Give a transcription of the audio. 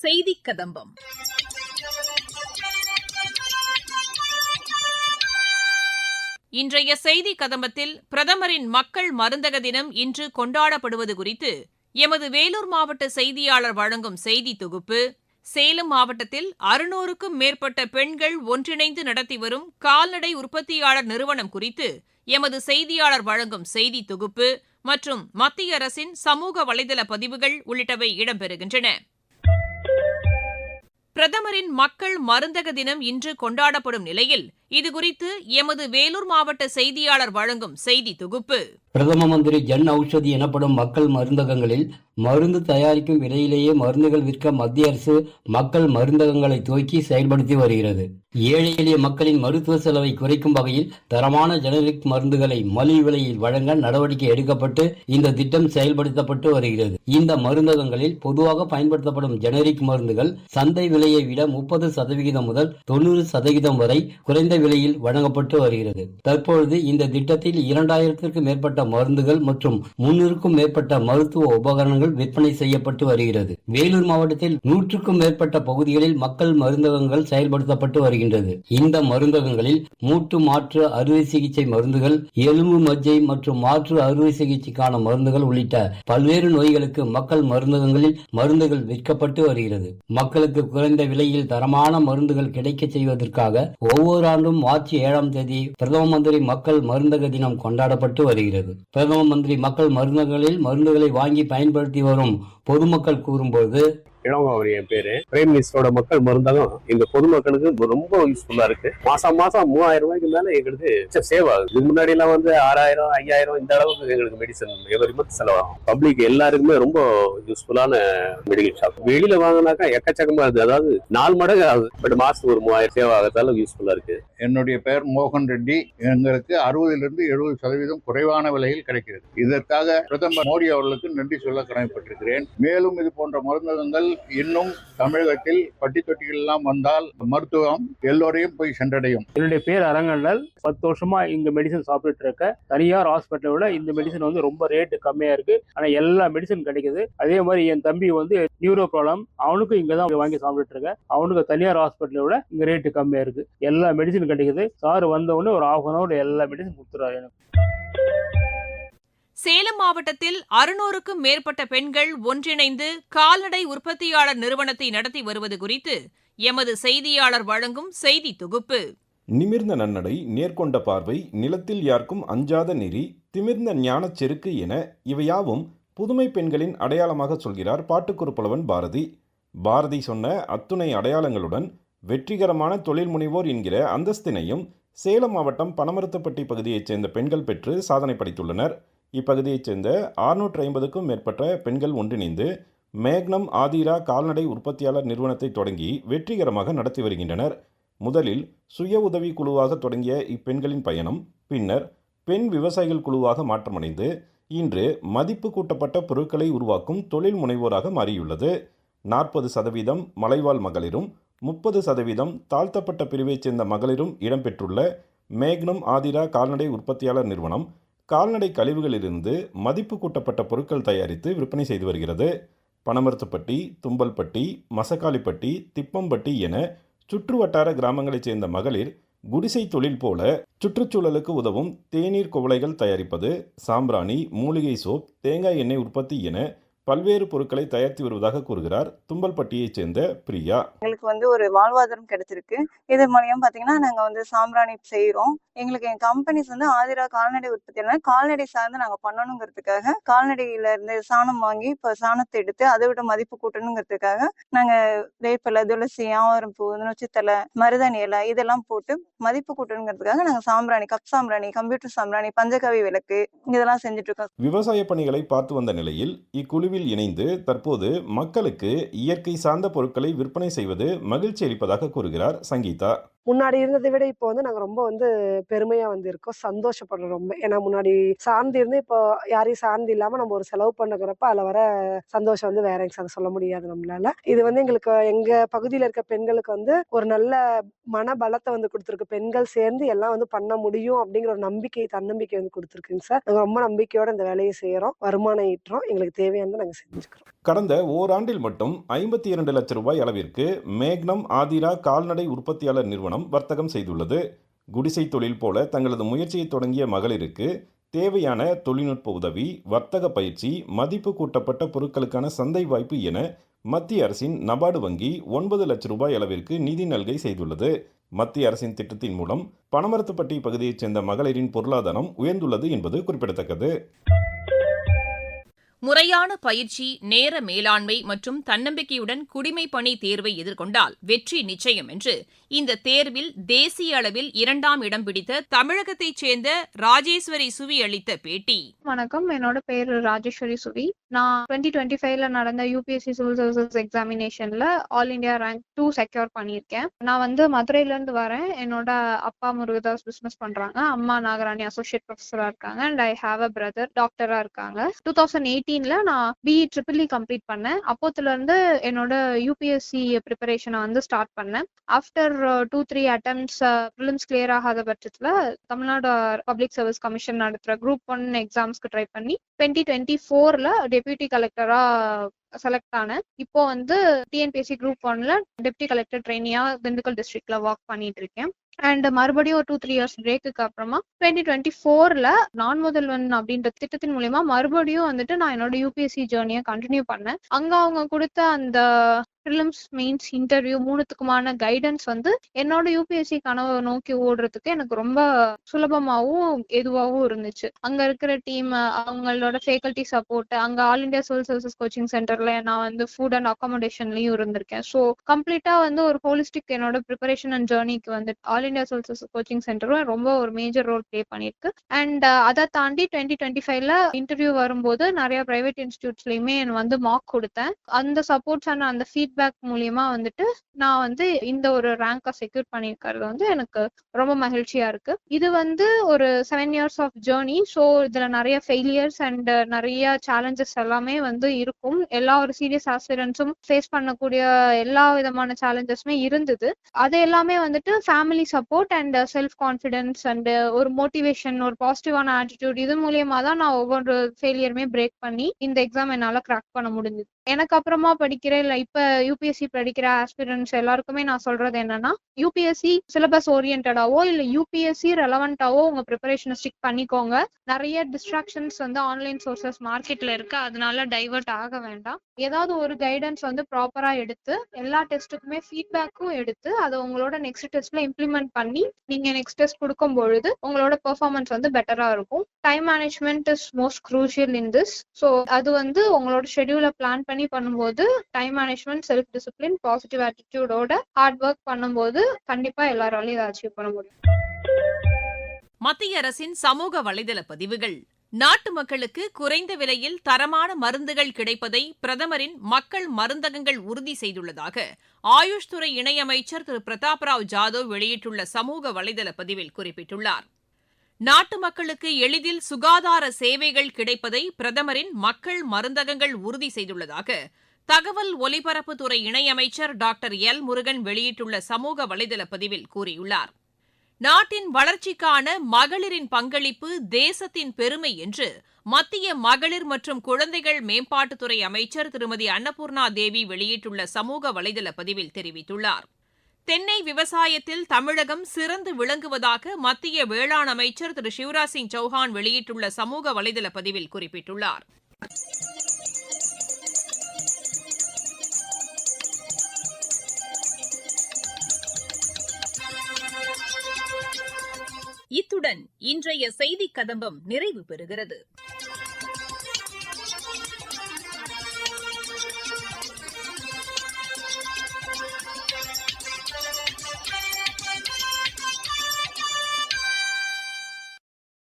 செய்தி கதம்பம். இன்றைய செய்தி கதம்பத்தில் பிரதமரின் மக்கள் மருந்தக தினம் இன்று கொண்டாடப்படுவது குறித்து எமது வேலூர் மாவட்ட செய்தியாளர் வழங்கும் செய்தி தொகுப்பு, சேலம் மாவட்டத்தில் 600க்கும் மேற்பட்ட பெண்கள் ஒன்றிணைந்து நடத்தி வரும் கால்நடை உற்பத்தியாளர் நிறுவனம் குறித்து எமது செய்தியாளர் வழங்கும் செய்தி தொகுப்பு மற்றும் மத்திய அரசின் சமூக வலைதள பதிவுகள் உள்ளிட்டவை இடம்பெறுகின்றன. பிரதமரின் மக்கள் மருந்தக தினம் இன்று கொண்டாடப்படும் நிலையில் இதுகுறித்து எமது வேலூர் மாவட்ட செய்தியாளர் வழங்கும் செய்தி தொகுப்பு. பிரதம மந்திரி ஜன் ஔஷதி எனப்படும் மக்கள் மருந்தகங்களில் மருந்து தயாரிக்கும் விலையிலேயே மருந்துகள் விற்க மத்திய அரசு மக்கள் மருந்தகங்களை துவக்கி செயல்படுத்தி வருகிறது. ஏழை எளிய மக்களின் மருத்துவ செலவை குறைக்கும் வகையில் தரமான ஜெனரிக் மருந்துகளை மலிவு விலையில் வழங்க நடவடிக்கை எடுக்கப்பட்டு இந்த திட்டம் செயல்படுத்தப்பட்டு வருகிறது. இந்த மருந்தகங்களில் பொதுவாக பயன்படுத்தப்படும் ஜெனரிக் மருந்துகள் சந்தை விலையை விட 30% முதல் 90% வரை குறைந்த விலையில் வழங்கப்பட்டு வருகிறது. தற்பொழுது இந்த திட்டத்தில் 2000க்கும் மேற்பட்ட மருந்துகள் மற்றும் 300க்கும் மேற்பட்ட மருத்துவ உபகரணங்கள் விற்பனை செய்யப்பட்டு வருகிறது. வேலூர் மாவட்டத்தில் 100க்கும் மேற்பட்ட பகுதிகளில் மக்கள் மருந்தகங்கள் செயல்படுத்தப்பட்டு வருகின்றது. இந்த மருந்தகங்களில் மூட்டு மாற்று அறுவை சிகிச்சை மருந்துகள், எலும்பு மஜ்ஜை மற்றும் மாற்று அறுவை சிகிச்சைக்கான மருந்துகள் உள்ளிட்ட பல்வேறு நோய்களுக்கு மக்கள் மருந்தகங்களில் மருந்துகள் விற்கப்பட்டு வருகிறது. மக்களுக்கு குறைந்த விலையில் தரமான மருந்துகள் கிடைக்க செய்வதற்காக ஒவ்வொரு ஆண்டும் மார்ச் 7ஆம் தேதி பிரதம மந்திரி மக்கள் மருந்தக தினம் கொண்டாடப்பட்டு வருகிறது. பிரதம மந்திரி மக்கள் மருந்தகங்களில் மருந்துகளை வாங்கி பயன்படுத்தி வரும் பொதுமக்கள் கூறும்போது, இளங்கோவன் என் பேரு. பிரைம் மினிஸ்டரோட மக்கள் மருந்தகம் எங்க பொதுமக்களுக்கு ரொம்ப யூஸ்ஃபுல்லா இருக்கு. மாசம் 3000 ரூபாய்க்கு மேல எங்களுக்கு சேவ் ஆகுது. இதுக்கு முன்னாடி எல்லாம் 6000 5000 இந்த அளவுக்கு எங்களுக்கு மெடிசன் எவரி மந்த் செலவாகும். பப்ளிக் எல்லாருக்குமே ரொம்ப யூஸ்ஃபுல்லான மெடிக்கல் ஷாப். வெளியில வாங்கினாக்கா எக்கச்சக்கமா இருக்கு. அதாவது 4 மடங்கு ஆகுது. பட் மாசத்துக்கு ஒரு 3000 சேவ் ஆகிறதால யூஸ்ஃபுல்லா இருக்கு. என்னுடைய பெயர் மோகன் ரெட்டி. எங்களுக்கு 60லிருந்து 70% குறைவான விலையில் கிடைக்கிறது. இதற்காக பிரதமர் மோடி அவர்களுக்கு நன்றி சொல்ல கடமைப்பட்டிருக்கிறேன். மேலும் இது போன்ற மருந்தகங்கள் இன்னும் தமிழகத்தில் பட்டி தொட்டிகள் எல்லாம் வந்தால் மருத்துவம் எல்லோரையும் போய் சென்றடையும். என்னுடைய பேர் அரங்கண்ணல். 10 வருஷமா இங்க மெடிசன் சாப்பிட்டு இருக்க. தனியார் ஹாஸ்பிட்டலை விட இந்த மெடிசன் ரொம்ப ரேட்டு கம்மியா இருக்கு. ஆனா எல்லா மெடிசன் கிடைக்குது. அதே மாதிரி என் தம்பி நியூரோ ப்ராப்ளம், அவனுக்கும் இங்கதான் வாங்கி சாப்பிட்டு இருக்க. அவனுக்கு தனியார் ஹாஸ்பிட்டலை விட இங்க ரேட்டு கம்மியா இருக்கு. எல்லா மெடிசன் கிடைக்குது. சார் வந்த உடனே ஒரு 1/2 hour எல்லா மெடிசன் கொடுத்துறாரு எனக்கு. சேலம் மாவட்டத்தில் 600க்கும் மேற்பட்ட பெண்கள் ஒன்றிணைந்து கால்நடை உற்பத்தியாளர் நிறுவனத்தை நடத்தி வருவது குறித்து எமது செய்தியாளர் வழங்கும் செய்தி தொகுப்பு. நிமிர்ந்த நன்னடை, நேர்கொண்ட பார்வை, நிலத்தில் யாருக்கும் அஞ்சாத நெறி, திமிர்ந்த ஞானச் செருக்கு என இவையாவும் புதுமை பெண்களின் அடையாளமாக சொல்கிறார் பாட்டுக்குறுப்புலவன் பாரதி. பாரதி சொன்ன அத்துணை அடையாளங்களுடன் வெற்றிகரமான தொழில் முனைவோர் என்கிற அந்தஸ்தினையும் சேலம் மாவட்டம் பனமரத்துப்பட்டி பகுதியைச் சேர்ந்த பெண்கள் பெற்று சாதனை படைத்துள்ளனர். இப்பகுதியைச் சேர்ந்த 650க்கும் மேற்பட்ட பெண்கள் ஒன்றிணைந்து மேக்னம் ஆதிரா கால்நடை உற்பத்தியாளர் நிறுவனத்தை தொடங்கி வெற்றிகரமாக நடத்தி வருகின்றனர். முதலில் சுய உதவி குழுவாக தொடங்கிய இப்பெண்களின் பயணம் பின்னர் பெண் விவசாயிகள் குழுவாக மாற்றமடைந்து இன்று மதிப்பு கூட்டப்பட்ட பொருட்களை உருவாக்கும் தொழில் முனைவோராக மாறியுள்ளது. 40% மலைவாழ் மகளிரும் 30% தாழ்த்தப்பட்ட பிரிவைச் சேர்ந்த மகளிரும் இடம்பெற்றுள்ள மேக்னம் ஆதிரா கால்நடை உற்பத்தியாளர் நிறுவனம் கால்நடை கழிவுகளிலிருந்து மதிப்பு கூட்டப்பட்ட பொருட்கள் தயாரித்து விற்பனை செய்து வருகிறது. பனமரத்துப்பட்டி, தும்பல்பட்டி, மசக்காளிப்பட்டி, திப்பம்பட்டி என சுற்றுவட்டார கிராமங்களைச் சேர்ந்த மகளிர் குடிசை தொழில் போல சுற்றுச்சூழலுக்கு உதவும் தேநீர் குவளைகள் தயாரிப்பது, சாம்பிராணி, மூலிகை சோப், தேங்காய் எண்ணெய் உற்பத்தி என பல்வேறு பொருட்களை தயாரித்து வருவதாக கூறுகிறார் தும்பல்பட்டியைச் சேர்ந்த பிரியா. எங்களுக்கு ஒரு வாழ்வாதாரம் கிடைச்சிருக்கு. இது மூலியம் பாத்தீங்கன்னா நாங்க சாம்பிராணி செய்யறோம். எங்களுக்கு என் கம்பெனிஸ் ஆதிரா கால்நடை உற்பத்தி கால்நடை சார்ந்து நாங்க பண்ணணுங்கிறதுக்காக கால்நடையில இருந்து சாணம் வாங்கி இப்ப சாணத்தை எடுத்து அதை விட மதிப்பு கூட்டணுங்கிறதுக்காக நாங்க வேப்பிலை, துளசி, ஆவாரம் பூ, நொச்சித்தலை, மருதாணி இலை இதெல்லாம் போட்டு மதிப்பு கூட்டணுங்கிறதுக்காக நாங்க சாம்பிராணி, கப் சாம்பிராணி, கம்ப்யூட்டர் சாம்பிராணி, பஞ்சகவி விளக்கு இதெல்லாம் செஞ்சுட்டு இருக்கோம். விவசாய பணிகளை பார்த்து வந்த நிலையில் இக்குழுவில் இணைந்து தற்போது மக்களுக்கு இயற்கை சார்ந்த பொருட்களை விற்பனை செய்வது மகிழ்ச்சி அளிப்பதாக கூறுகிறார் சங்கீதா. முன்னாடி இருந்ததை விட இப்போ வந்து நாங்க ரொம்ப வந்து பெருமையா வந்து இருக்கோம், சந்தோஷப்படுறோம் ரொம்ப. ஏன்னா முன்னாடி சார்ந்து இருந்து இப்போ யாரையும் சார்ந்து இல்லாம நம்ம ஒரு செலவு பண்ணுறப்ப அதுல வர சந்தோஷம் வந்து வேற அதை சொல்ல முடியாது நம்மளால. இது வந்து எங்களுக்கு எங்க பகுதியில இருக்க பெண்களுக்கு வந்து ஒரு நல்ல மன பலத்தை வந்து கொடுத்துருக்கு. பெண்கள் சேர்ந்து எல்லாம் வந்து பண்ண முடியும் அப்படிங்கிற ஒரு நம்பிக்கை, தன்னம்பிக்கை வந்து கொடுத்துருக்குங்க சார். நாங்க ரொம்ப நம்பிக்கையோட இந்த வேலையை செய்யறோம், வருமானம் ஈட்டுறோம், எங்களுக்கு தேவையானதை நாங்க செஞ்சுக்கிறோம். கடந்த ஓராண்டில் மட்டும் 52 லட்சம் ரூபாய் அளவிற்கு மேக்னம் ஆதிரா கால்நடை உற்பத்தியாளர் நிறுவனம் வர்த்தகம் செய்துள்ளது. குடிசை தொழில் போல தங்களது முயற்சியை தொடங்கிய மகளிருக்கு தேவையான தொழில்நுட்ப உதவி, வர்த்தக பயிற்சி, மதிப்பு கூட்டப்பட்ட பொருட்களுக்கான சந்தை வாய்ப்பு என மத்திய அரசின் நபார்டு வங்கி 9 லட்சம் ரூபாய் அளவிற்கு நிதி நல்கை செய்துள்ளது. மத்திய அரசின் திட்டத்தின் மூலம் பனமரத்துப்பட்டி பகுதியைச் சேர்ந்த மகளிரின் பொருளாதாரம் உயர்ந்துள்ளது என்பது குறிப்பிடத்தக்கது. முறையான பயிற்சி, நேர மேலாண்மை மற்றும் தன்னம்பிக்கையுடன் குடிமைப் பணி தேர்வை எதிர்கொண்டால் வெற்றி நிச்சயம் என்று இந்த தேர்வில் தேசிய அளவில் 2ஆம் இடம் பிடித்த தமிழகத்தைச் சேர்ந்த ராஜேஸ்வரி சுவி அளித்த பேட்டி. வணக்கம், என்னோட பேர் ராஜேஸ்வரி சுவி. நான் 2025ல நடந்த யூபிஎஸ்சி சிவில் சர்வீசஸ் எக்ஸாமினேஷன்ல ஆல் இந்தியா ரேங்க் 2 செக்யூர் பண்ணியிருக்கேன். நான் வந்து மதுரையில இருந்து வரேன். என்னோட அப்பா முருகதாஸ் பிசினஸ் பண்றாங்க, அம்மா நாகராணி அசோசியேட் ப்ரொஃபஸரா இருக்காங்க, and I have a brother டாக்டரா இருக்காங்க. 2018ல நான் BE ட்ரிபிள் கம்ப்ளீட் பண்ணேன். அப்போத்துல இருந்து என்னோட யூபிஎஸ்சி ப்ரிப்பரேஷனை வந்து ஸ்டார்ட் பண்ணேன். ஆஃப்டர் 2-3 அட்டெம்ப்ட்ஸ் ப்ரிலிம்ஸ் கிளியர் ஆகாத பட்சத்துல தமிழ்நாடு பப்ளிக் சர்வீஸ் கமிஷன் நடத்துற குரூப் 1 எக்ஸாம்ஸ்க்கு ட்ரை பண்ணி 2024ல டெப்யூட்டி கலெக்டரா செலக்ட் ஆனேன். இப்போ வந்து டிஎன்பிஎஸ்சி குரூப் 1ல டெப்யூட்டி கலெக்டர் ட்ரெயினியா திண்டுக்கல் டிஸ்ட்ரிக்ட்ல ஒர்க் பண்ணிட்டு இருக்கேன். அண்ட் மறுபடியும் ஒரு 2-3 இயர்ஸ் பிரேக்குக்கு அப்புறமா 2024ல நான் முதல்வன் அப்படின்ற திட்டத்தின் மூலமா மறுபடியும் வந்துட்டு நான் என்னோட யூபிஎஸ்சி ஜேர்னியை கண்டினியூ பண்ணேன். அங்க அவங்க கொடுத்த அந்த ப்ரிலிம்ஸ் மெயின்ஸ் இன்டர்வியூ 3த்துக்குமான கைடன்ஸ் வந்து என்னோட யூபிஎஸ்சி கனவை நோக்கி ஓடுறதுக்கு எனக்கு ரொம்ப சுலபமாகவும் எதுவாகவும் இருந்துச்சு. அங்க இருக்கிற டீம், அவங்களோட ஃபேக்கல்டி சப்போர்ட், அங்க all India civil services coaching சென்டர்ல நான் வந்து ஃபுட் அண்ட் அகாமடேஷன்லயும் இருந்திருக்கேன். ஸோ கம்ப்ளீட்டா வந்து ஒரு ஹோலிஸ்டிக் என்னோட ப்ரிப்பரேஷன் அண்ட் ஜேர்னிக்கு வந்து all India civil services coaching சென்டரும் ரொம்ப ஒரு மேஜர் ரோல் பிளே பண்ணிருக்கு. அண்ட் அதை தாண்டி 2025ல இன்டர்வியூ வரும்போது நிறைய பிரைவேட் இன்ஸ்டிடியூட்ஸ்லயுமே வந்து மார்க் கொடுத்தேன். அந்த சப்போர்ட்ஸ் அண்ட் அந்த ஃபீட்பேக் மூலியமா வந்துட்டு நான் வந்து இந்த ஒரு ரேங்கை செக்யூர் பண்ணியிருக்கிறது வந்து எனக்கு ரொம்ப மகிழ்ச்சியா இருக்கு. இது வந்து ஒரு 7 இயர்ஸ் ஆஃப் ஜேர்னி. ஸோ இதுல நிறைய ஃபெயிலியர்ஸ் அண்ட் நிறைய சேலஞ்சஸ் எல்லாமே வந்து இருக்கும். எல்லா ஒரு சீரியஸ் ஆஸ்பிரன்ஸும் ஃபேஸ் பண்ணக்கூடிய எல்லா விதமான சேலஞ்சஸுமே இருந்தது. அது எல்லாமே வந்துட்டு family support and self confidence and ஒரு மோட்டிவேஷன், ஒரு பாசிட்டிவான ஆட்டிடியூட், இது மூலியமா தான் நான் ஒவ்வொரு ஃபெயிலியருமே பிரேக் பண்ணி இந்த எக்ஸாம் என்னால கிராக் பண்ண முடிஞ்சது. எனக்கு அப்புறமா படிக்கிற இல்ல இப்ப யூபிஎஸ்சி படிக்கிற ஆஸ்பிரன்ஸ் எல்லாருக்குமே நான் சொல்றது என்னன்னா, யூபிஎஸ்சி சிலபஸ் ஓரியன்டாவோ இல்ல யூபிஎஸ்சி ரெலவென்டாவோ உங்க ப்ரிப்பரேஷனை ஸ்டிக் பண்ணிக்கோங்க. நிறைய டிஸ்ட்ராக்ஷன்ஸ் வந்து ஆன்லைன் சோர்சஸ் மார்க்கெட்ல இருக்கு, அதனால டைவர்ட் ஆக வேண்டாம். ஏதாவது ஒரு கைடன்ஸ் வந்து ப்ராப்பரா எடுத்து எல்லா டெஸ்ட்டுக்குமே ஃபீட்பேக்கும் எடுத்து அதை உங்களோட நெக்ஸ்ட் டெஸ்ட்ல இம்ப்ளிமெண்ட் பண்ணி நீங்க நெக்ஸ்ட் டெஸ்ட் கொடுக்கும் பொழுது உங்களோட பெர்ஃபார்மன்ஸ் வந்து பெட்டரா இருக்கும். Time management is most crucial in this. So அது வந்து உங்களோட ஷெட்யூலை பிளான் பண்ணி பண்ணும்போது time management, self discipline, positive ஆட்டிடியூடோட ஹார்ட் ஒர்க் பண்ணும்போது கண்டிப்பா எல்லாராலையும் இதை அச்சீவ் பண்ண முடியும். மத்திய அரசின் சமூக வலைதள பதிவுகள். நாட்டு மக்களுக்கு குறைந்த விலையில் தரமான மருந்துகள் கிடைப்பதை பிரதமரின் மக்கள் மருந்தகங்கள் உறுதி செய்துள்ளதாக ஆயுஷ் துறை இணையமைச்சர் திரு பிரதாப் ராவ் ஜாதவ் வெளியிட்டுள்ள சமூக வலைதள பதிவில் குறிப்பிட்டுள்ளார். நாட்டு மக்களுக்கு எளிதில் சுகாதார சேவைகள் கிடைப்பதை பிரதமரின் மக்கள் மருந்தகங்கள் உறுதி செய்துள்ளதாக தகவல் ஒலிபரப்புத்துறை இணையமைச்சர் டாக்டர் எல் முருகன் வெளியிட்டுள்ள சமூக வலைதள பதிவில் கூறியுள்ளார். நாட்டின் வளர்ச்சிக்கான மகளிரின் பங்களிப்பு தேசத்தின் பெருமை என்று மத்திய மகளிர் மற்றும் குழந்தைகள் மேம்பாட்டுத்துறை அமைச்சர் திருமதி அன்னபூர்ணா தேவி வெளியிட்டுள்ள சமூக வலைதள பதிவில் தெரிவித்துள்ளார். தென்னை விவசாயத்தில் தமிழகம் சிறந்து விளங்குவதாக மத்திய வேளாண் அமைச்சர் திரு சிவராஜ் சிங் சௌஹான் வெளியிட்டுள்ள சமூக வலைதள பதிவில் குறிப்பிட்டுள்ளார். இத்துடன் இன்றைய செய்திக் கதம்பம் நிறைவு பெறுகிறது.